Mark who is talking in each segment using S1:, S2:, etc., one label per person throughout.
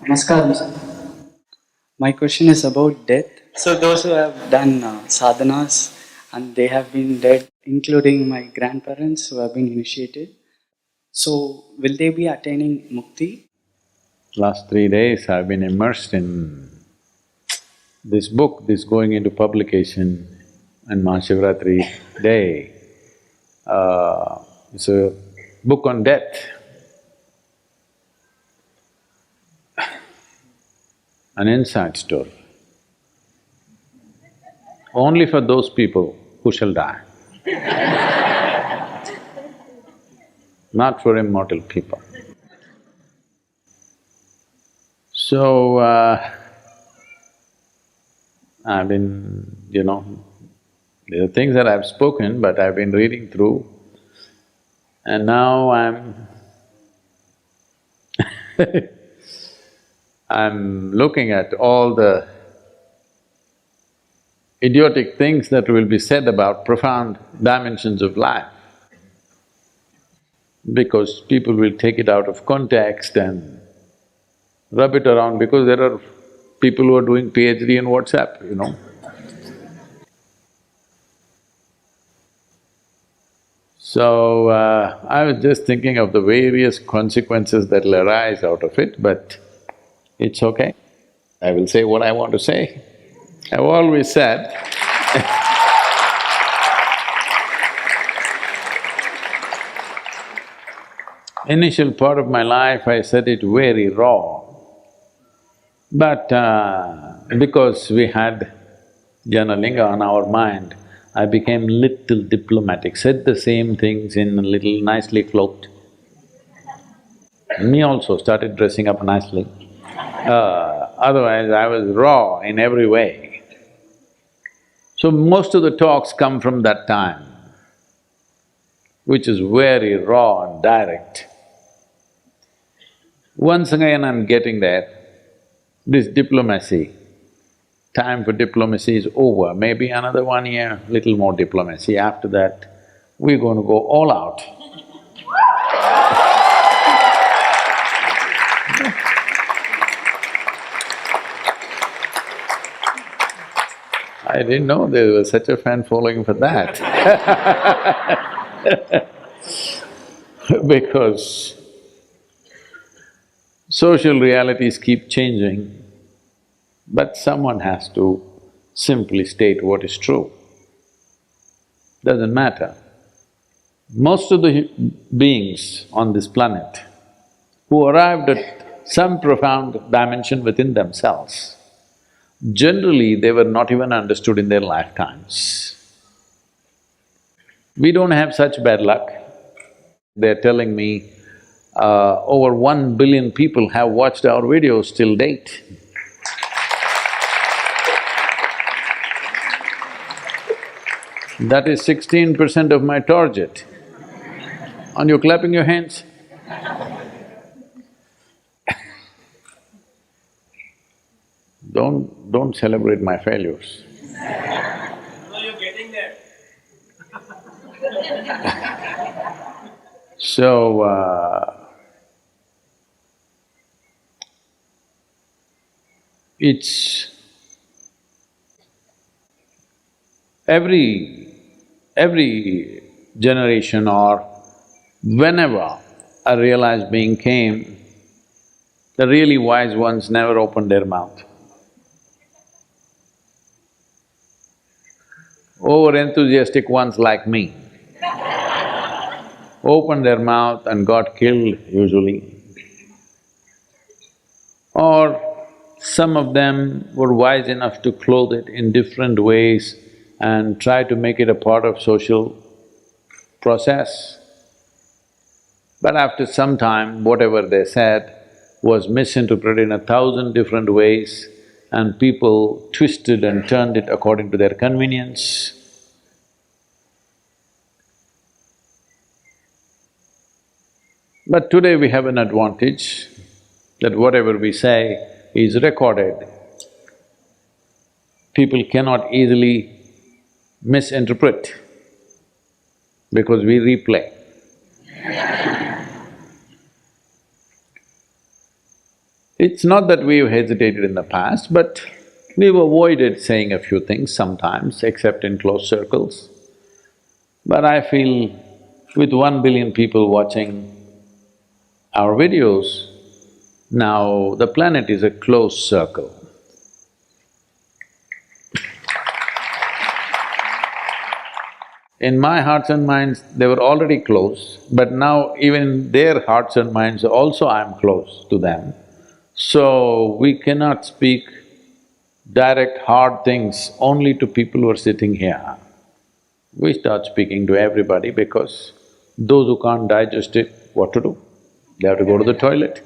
S1: Namaskaram, sir. My question is about death. So, those who have done sadhanas and they have been dead, including my grandparents who have been initiated, so will they be attaining mukti?
S2: Last 3 days I've been immersed in this book, this going into publication on Mahashivratri day. It's a book on death. An inside story. Only for those people who shall die. Not for immortal people. So, I've been, there are things that I've spoken, but I've been reading through, and now I'm looking at all the idiotic things that will be said about profound dimensions of life, because people will take it out of context and rub it around, because there are people who are doing PhD in WhatsApp. So, I was just thinking of the various consequences that'll arise out of it, but it's okay. I will say what I want to say. I've always said initial part of my life I said it very raw, but because we had Janalinga on our mind, I became little diplomatic, said the same things in a little nicely cloaked. Me also started dressing up nicely. Otherwise I was raw in every way. So most of the talks come from that time, which is very raw and direct. Once again I'm getting there, this diplomacy, time for diplomacy is over, maybe another 1 year, little more diplomacy. After that, we're going to go all out. I didn't know there was such a fan following for that. Because social realities keep changing, but someone has to simply state what is true. Doesn't matter. Most of the beings on this planet who arrived at some profound dimension within themselves, generally they were not even understood in their lifetimes. We don't have such bad luck. They're telling me over 1 billion people have watched our videos till date. That is 16% of my target. Aren't you clapping your hands? Don't celebrate my failures.
S3: No, you're getting there.
S2: So, it's… every generation or whenever a realized being came, the really wise ones never opened their mouth. Over-enthusiastic ones like me opened their mouth and got killed usually. Or some of them were wise enough to clothe it in different ways and try to make it a part of social process. But after some time, whatever they said was misinterpreted in 1,000 different ways, and people twisted and turned it according to their convenience. But today we have an advantage that whatever we say is recorded. People cannot easily misinterpret because we replay. It's not that we've hesitated in the past, but we've avoided saying a few things sometimes, except in close circles. But I feel with 1 billion people watching our videos, now the planet is a closed circle. In my hearts and minds, they were already close, but now even in their hearts and minds also I'm close to them. So we cannot speak direct hard things only to people who are sitting here. We start speaking to everybody because those who can't digest it, what to do? They have to go to the toilet.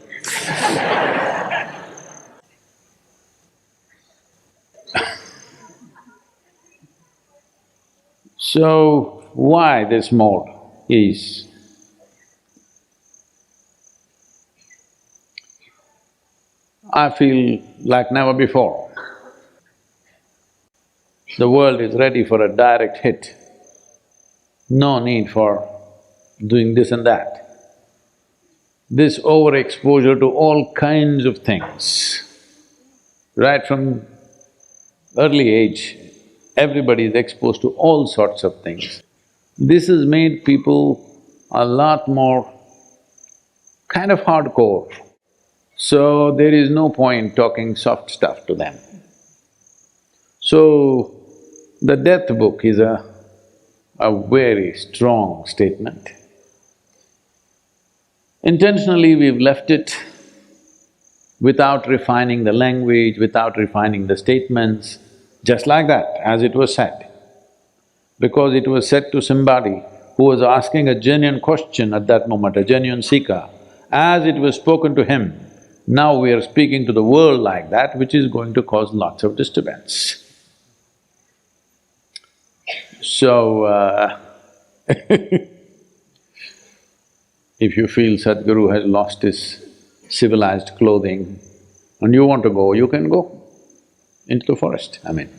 S2: So, why this mode is, I feel like never before. The world is ready for a direct hit. No need for doing this and that. This overexposure to all kinds of things, right from early age, everybody is exposed to all sorts of things. This has made people a lot more kind of hardcore. So there is no point talking soft stuff to them. So the death book is a very strong statement. Intentionally we've left it without refining the language, without refining the statements, just like that, as it was said. Because it was said to somebody who was asking a genuine question at that moment, a genuine seeker, as it was spoken to him, now we are speaking to the world like that, which is going to cause lots of disturbance. So, if you feel Sadhguru has lost his civilized clothing and you want to go, you can go into the forest, I mean.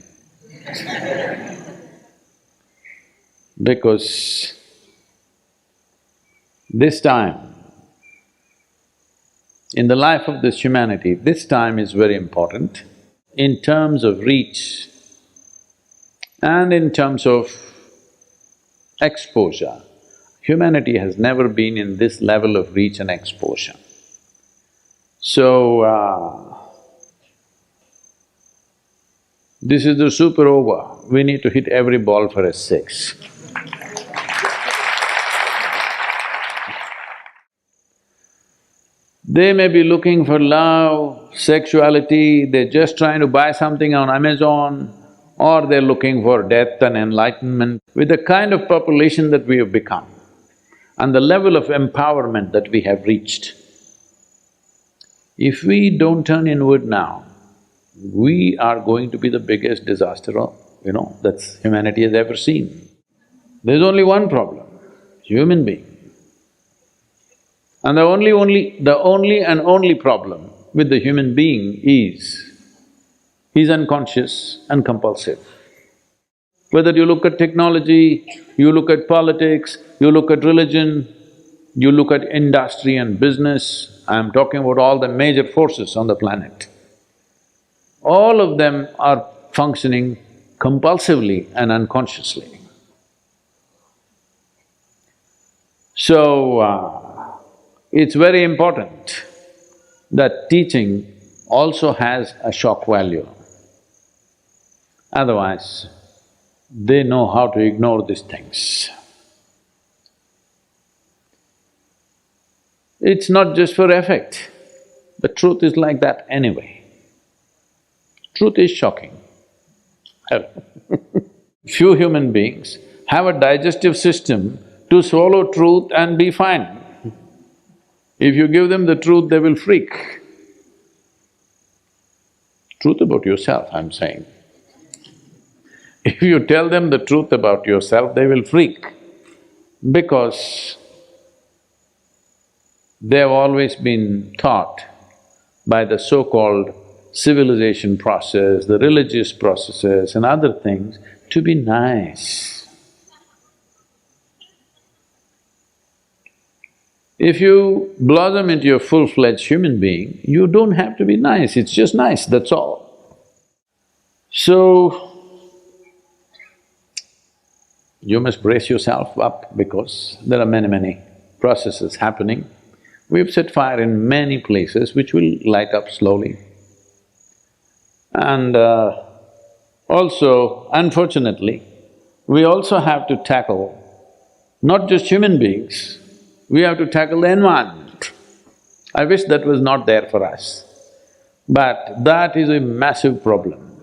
S2: Because this time, in the life of this humanity, this time is very important in terms of reach and in terms of exposure. Humanity has never been in this level of reach and exposure. So, this is the super over, we need to hit every ball for a six. They may be looking for love, sexuality, they're just trying to buy something on Amazon, or they're looking for death and enlightenment. With the kind of population that we have become and the level of empowerment that we have reached, if we don't turn inward now, we are going to be the biggest disaster, that humanity has ever seen. There's only one problem, human being. And the only and only problem with the human being is, he's unconscious and compulsive. Whether you look at technology, you look at politics, you look at religion, you look at industry and business, I'm talking about all the major forces on the planet. All of them are functioning compulsively and unconsciously. So, it's very important that teaching also has a shock value. Otherwise, they know how to ignore these things. It's not just for effect, the truth is like that anyway. Truth is shocking. Few human beings have a digestive system to swallow truth and be fine. If you give them the truth, they will freak. Truth about yourself, I'm saying. If you tell them the truth about yourself, they will freak because they have always been taught by the so-called civilization process, the religious processes and other things to be nice. If you blossom into a full-fledged human being, you don't have to be nice, it's just nice, that's all. So, you must brace yourself up because there are many processes happening. We've set fire in many places which will light up slowly. And also, unfortunately, we also have to tackle not just human beings, we have to tackle the environment. I wish that was not there for us, but that is a massive problem.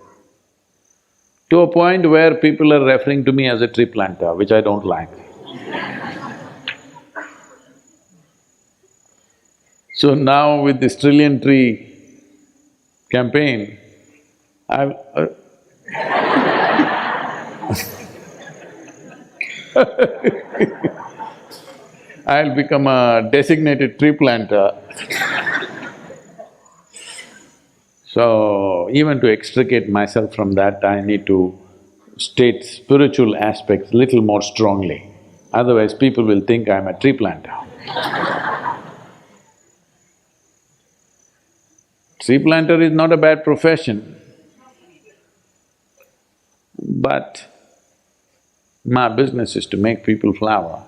S2: To a point where people are referring to me as a tree planter, which I don't like. So now with this trillion tree campaign, I've I'll become a designated tree planter. So, even to extricate myself from that, I need to state spiritual aspects little more strongly. Otherwise, people will think I'm a tree planter. Tree planter is not a bad profession, but my business is to make people flower,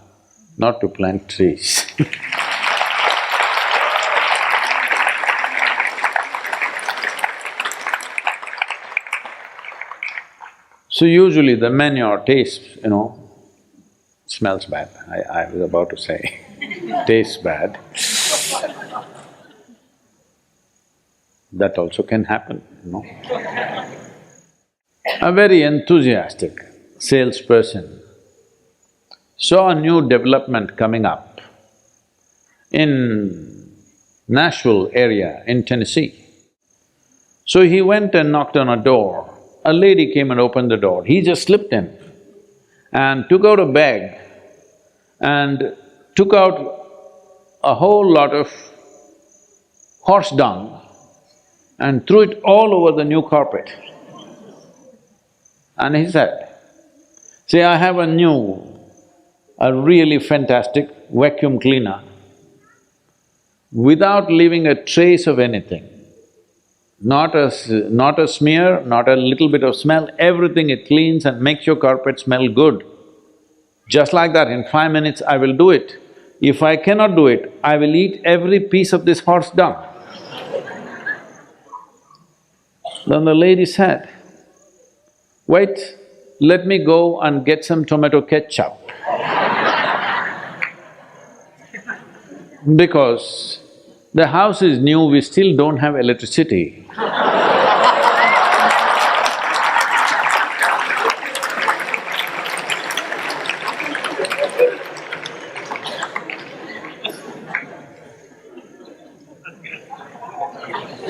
S2: not to plant trees. So usually the manure tastes, smells bad. I was about to say, tastes bad. That also can happen. A very enthusiastic salesperson saw a new development coming up in Nashville area in Tennessee. So he went and knocked on a door. A lady came and opened the door. He just slipped in and took out a bag and took out a whole lot of horse dung and threw it all over the new carpet. And he said, "See, I have a really fantastic vacuum cleaner without leaving a trace of anything. Not a smear, not a little bit of smell, everything it cleans and makes your carpet smell good. Just like that, in 5 minutes I will do it. If I cannot do it, I will eat every piece of this horse dung." Then the lady said, "Wait, let me go and get some tomato ketchup." Because the house is new, we still don't have electricity.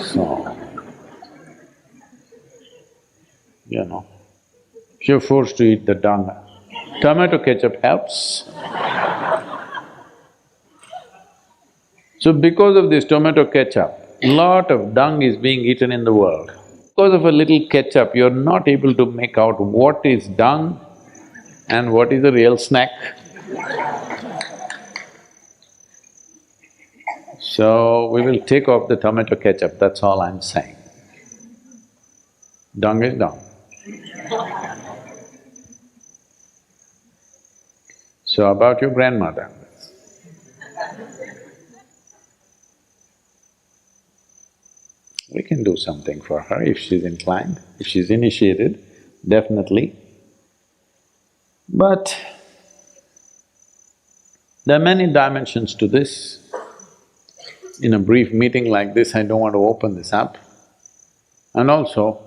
S2: So, if you're forced to eat the dung, tomato ketchup helps. So because of this tomato ketchup, lot of dung is being eaten in the world. Because of a little ketchup, you're not able to make out what is dung and what is a real snack. So we will take off the tomato ketchup, that's all I'm saying. Dung is dung. So about your grandmother. We can do something for her if she's inclined, if she's initiated, definitely. But there are many dimensions to this. In a brief meeting like this, I don't want to open this up. And also,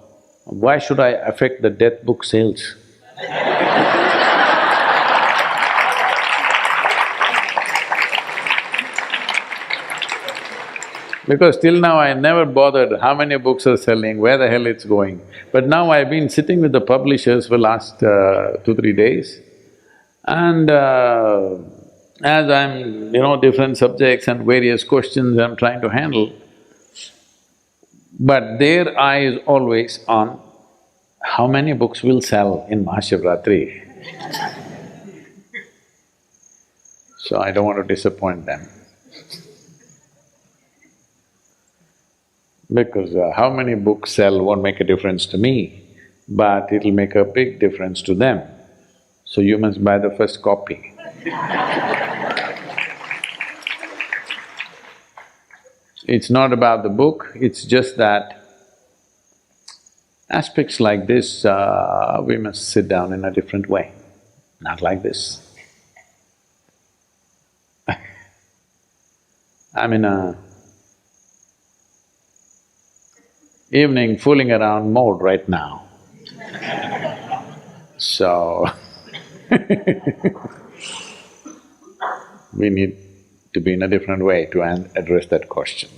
S2: why should I affect the death book sales? Because till now I never bothered how many books are selling, where the hell it's going. But now I've been sitting with the publishers for last 2-3 days, and as I'm, different subjects and various questions I'm trying to handle, but their eye is always on how many books will sell in Mahashivratri. So I don't want to disappoint them. Because how many books sell won't make a difference to me, but it'll make a big difference to them. So you must buy the first copy. It's not about the book, it's just that aspects like this, we must sit down in a different way, not like this. I'm in a evening fooling around mode right now. So we need to be in a different way to address that question.